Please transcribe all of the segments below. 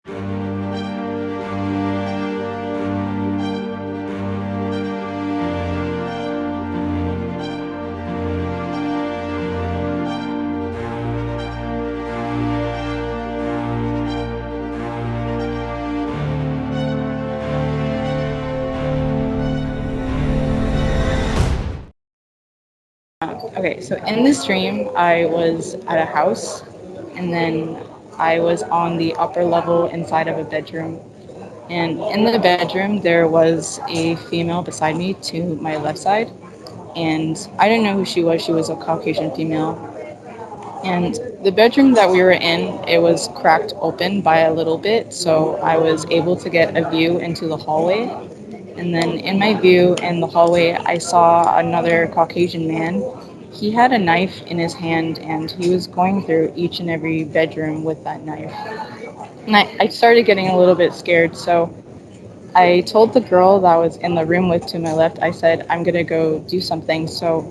Okay, so in this dream, I was at a house, and then I was on the upper level inside of a bedroom. And in the bedroom, there was a female beside me to my left side, and I didn't know who she was. She was a Caucasian female. And the bedroom that we were in, it was cracked open by a little bit, so I was able to get a view into the hallway. And then in my view in the hallway, I saw another Caucasian man. He had a knife in his hand, and he was going through each and every bedroom with that knife. And I started getting a little bit scared, so I told the girl that I was in the room with to my left, I said, I'm going to go do something. So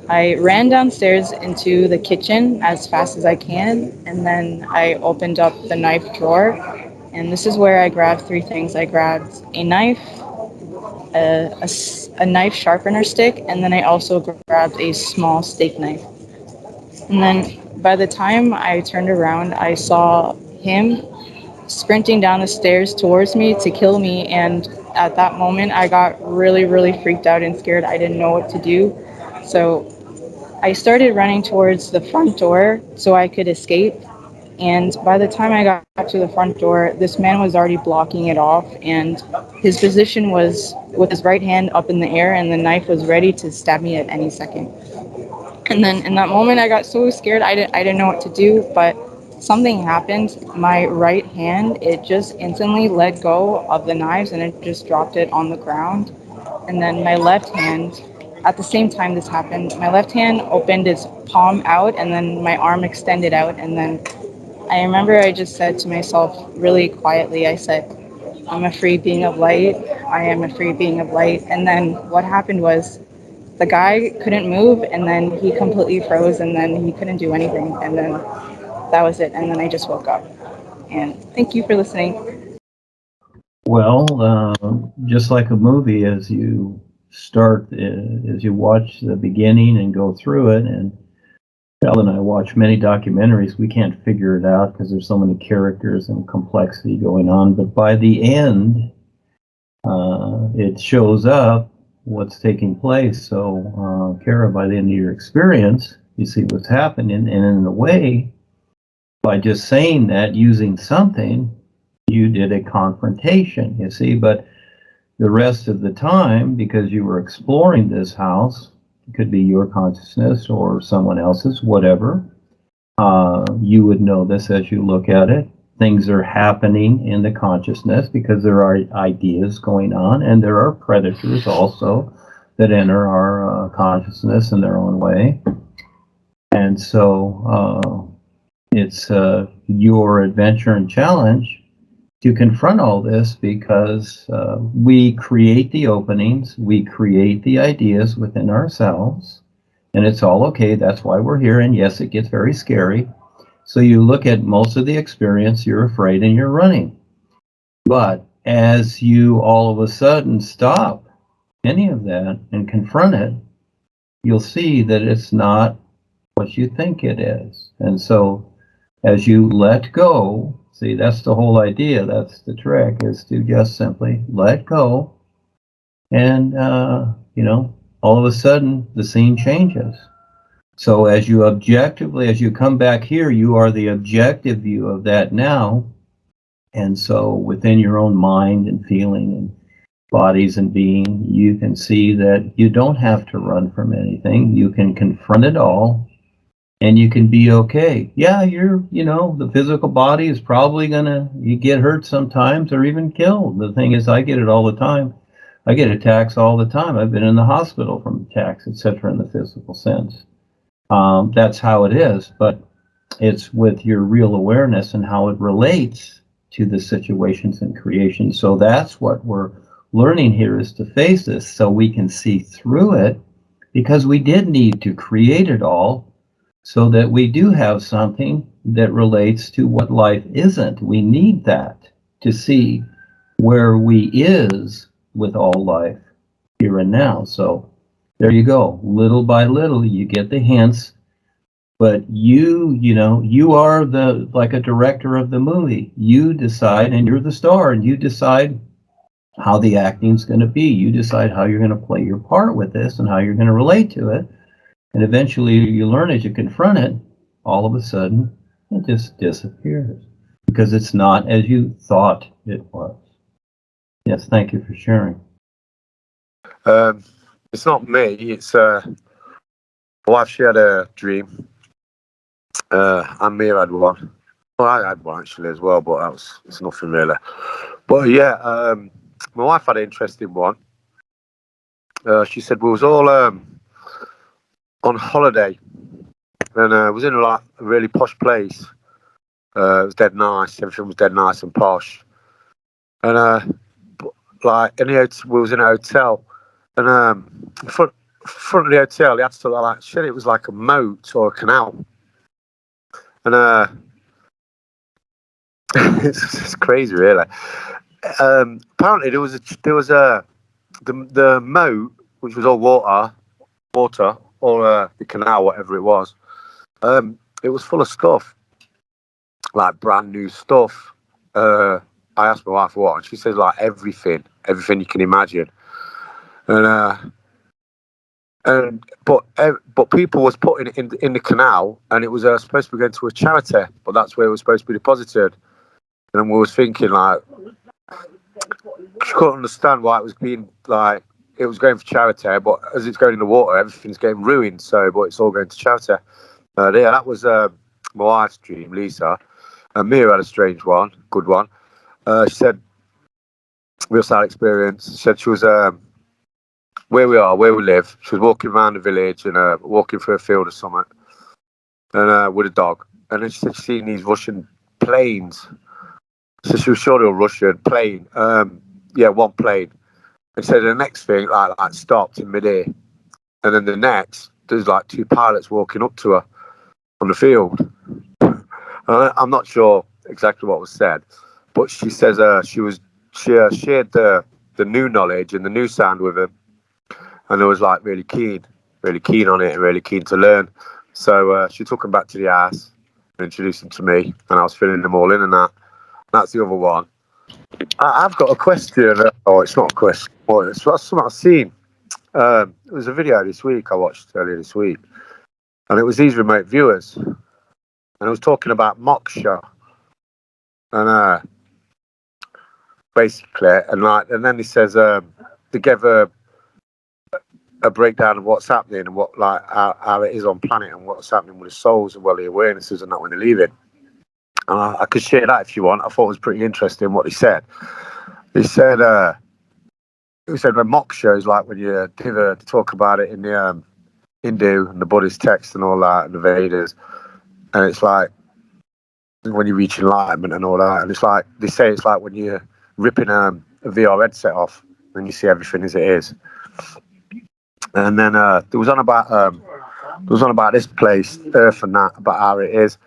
I ran downstairs into the kitchen as fast as I can, and then I opened up the knife drawer. And this is where I grabbed three things. I grabbed a knife, a knife sharpener stick, and then I also grabbed a small steak knife. And then by the time I turned around, I saw him sprinting down the stairs towards me to kill me. And at that moment, I got really, really freaked out and scared. I didn't know what to do. So I started running towards the front door so I could escape. And by the time I got to the front door, this man was already blocking it off. And his position was with his right hand up in the air, and the knife was ready to stab me at any second. And then in that moment, I got so scared, I didn't know what to do, but something happened. My right hand, it just instantly let go of the knives and it just dropped it on the ground. And then my left hand, at the same time this happened, my left hand opened its palm out and then my arm extended out. And then I remember I just said to myself really quietly, I said, I'm a free being of light. I am a free being of light. And then what happened was the guy couldn't move, and then he completely froze, and then he couldn't do anything, and then that was it. And then I just woke up. And thank you for listening. Well, just like a movie, as you start, as you watch the beginning and go through it, and Cal and I watch many documentaries, we can't figure it out because there's so many characters and complexity going on. But by the end, it shows up what's taking place. So, Karah, by the end of your experience, you see what's happening, and in a way, by just saying that, using something, you did a confrontation, you see. But the rest of the time, because you were exploring this house, it could be your consciousness or someone else's, whatever, you would know this as you look at it. Things are happening in the consciousness because there are ideas going on, and there are predators also that enter our consciousness in their own way. And so it's your adventure and challenge to confront all this, because we create the openings, we create the ideas within ourselves, and it's all okay. That's why we're here. And yes, it gets very scary. So you look at most of the experience, you're afraid and you're running. But as you all of a sudden stop any of that and confront it, you'll see that it's not what you think it is. And so as you let go, see, that's the whole idea, that's the trick, is to just simply let go. And, all of a sudden the scene changes. So as you objectively, as you come back here, you are the objective view of that now. And so within your own mind and feeling and bodies and being, you can see that you don't have to run from anything. You can confront it all, and you can be okay. Yeah, the physical body is probably you get hurt sometimes or even killed. The thing is, I get it all the time. I get attacks all the time. I've been in the hospital from attacks, etc., in the physical sense. That's how it is, but it's with your real awareness and how it relates to the situations and creation. So that's what we're learning here, is to face this so we can see through it, because we did need to create it all so that we do have something that relates to what life isn't. We need that. to see where we is with all life here and now. So there you go. Little by little, you get the hints. But you know, you are like a director of the movie. You decide, and you're the star, and you decide how the acting's going to be. You decide how you're going to play your part with this and how you're going to relate to it. And eventually you learn as you confront it, all of a sudden, it just disappears because it's not as you thought it was. Yes, thank you for sharing. It's not me. It's my wife. She had a dream. And Mia had one. Well, I had one actually as well, but it's nothing really. But yeah, my wife had an interesting one. She said we was all on holiday, and was in like a really posh place. It was dead nice. Everything was dead nice and posh. And like we was in a hotel, and front of the hotel, they had to like shit. It was like a moat or a canal, and it's crazy, really. Apparently, there was the moat, which was all water, or the canal, whatever it was. It was full of stuff, like brand new stuff. I asked my wife what, and she says like everything you can imagine. But people was putting it in the canal, and it was supposed to be going to a charity, but that's where it was supposed to be deposited. And we was thinking like, she couldn't understand why it was being like, it was going for charity, but as it's going in the water, everything's getting ruined. So, but it's all going to charity. Yeah, that was my wife's dream, Lisa. And Mia had a strange one, good one. She said, real sad experience. She said she was where we live. She was walking around the village and walking through a field or something, and with a dog. And then she said she'd seen these Russian planes. So she was sure they were Russian plane. Yeah, one plane. And so the next thing like stopped in midair, and then the next there's like two pilots walking up to her on the field. I'm not sure exactly what was said, but she says she shared the new knowledge and the new sound with him, and I was like really keen on it and really keen to learn. So she took him back to the house and introduced him to me, and I was filling them all in and that. That's the other one. I've got a question. Oh, it's not a question. Well, it's something I've seen. It was a video this week I watched earlier this week, and it was these remote viewers, and I was talking about moksha, and basically, and then he says they gave a breakdown of what's happening and what like how it is on planet and what's happening with the souls and well the awarenesses and that when they're leaving. And I could share that if you want. I thought it was pretty interesting what he said. He said when moksha is like when you talk about it in the Hindu and the Buddhist texts and all that and the Vedas, and it's like when you reach enlightenment and all that, and it's like they say it's like when you're ripping a VR headset off and you see everything as it is. And then there was on about this place, Earth, and that about how it is.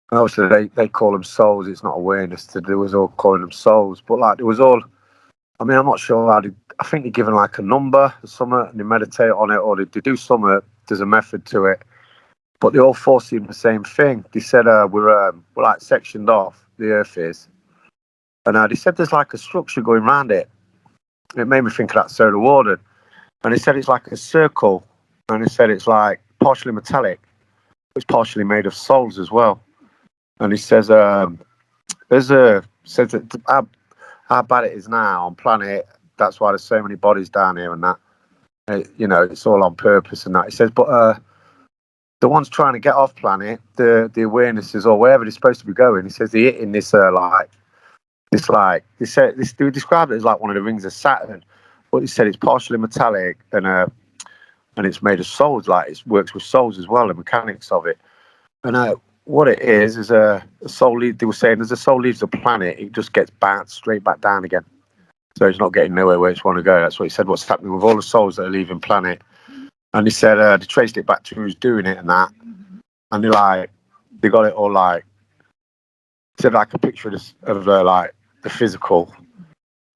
And obviously they call them souls. It's not awareness. They was all calling them souls, but like it was all. I mean, I'm not sure how. I think they're given like a number or something, and they meditate on it, or they do something. There's a method to it, but they all forcing the same thing. They said we're like sectioned off. The Earth is, and they said there's like a structure going around it. It made me think of that solar warden, and they said it's like a circle, and they said it's like partially metallic, it's partially made of souls as well. And he says says that how bad it is now on planet. That's why there's so many bodies down here and that. It's all on purpose and that. He says, but the ones trying to get off planet, the awarenesses or wherever they're supposed to be going, he says they're hitting this they described it as like one of the rings of Saturn, but he said it's partially metallic and it's made of souls. Like it works with souls as well, the mechanics of it. And what it is a soul. They were saying as a soul leaves the planet, it just gets bounced straight back down again. So it's not getting nowhere where it's want to go. That's what he said. What's happening with all the souls that are leaving planet? And he said they traced it back to who's doing it and that. And they got it all like. He said like a picture of like the physical,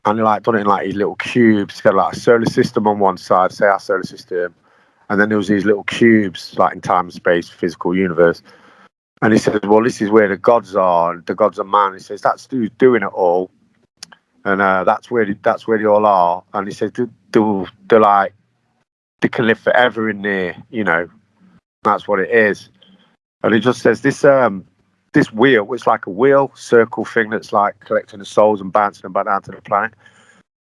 and he like done it in like these little cubes. He had like a solar system on one side, say our solar system, and then there was these little cubes like in time and space, physical universe. And he says, well, this is where the gods are, and the gods are man. He says, that's who's doing it all, and that's where they all are. And he says, they're like, they can live forever in there, you know. That's what it is. And he just says this wheel, it's like a wheel circle thing that's like collecting the souls and bouncing them back down to the planet.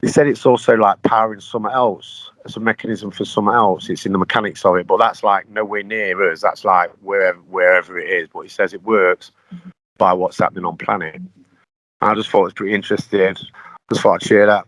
He said it's also like powering something else. It's a mechanism for something else. It's in the mechanics of it, but that's like nowhere near us. That's like wherever it is. But he says it works by what's happening on planet. And I just thought it was pretty interesting. Just thought I'd share that.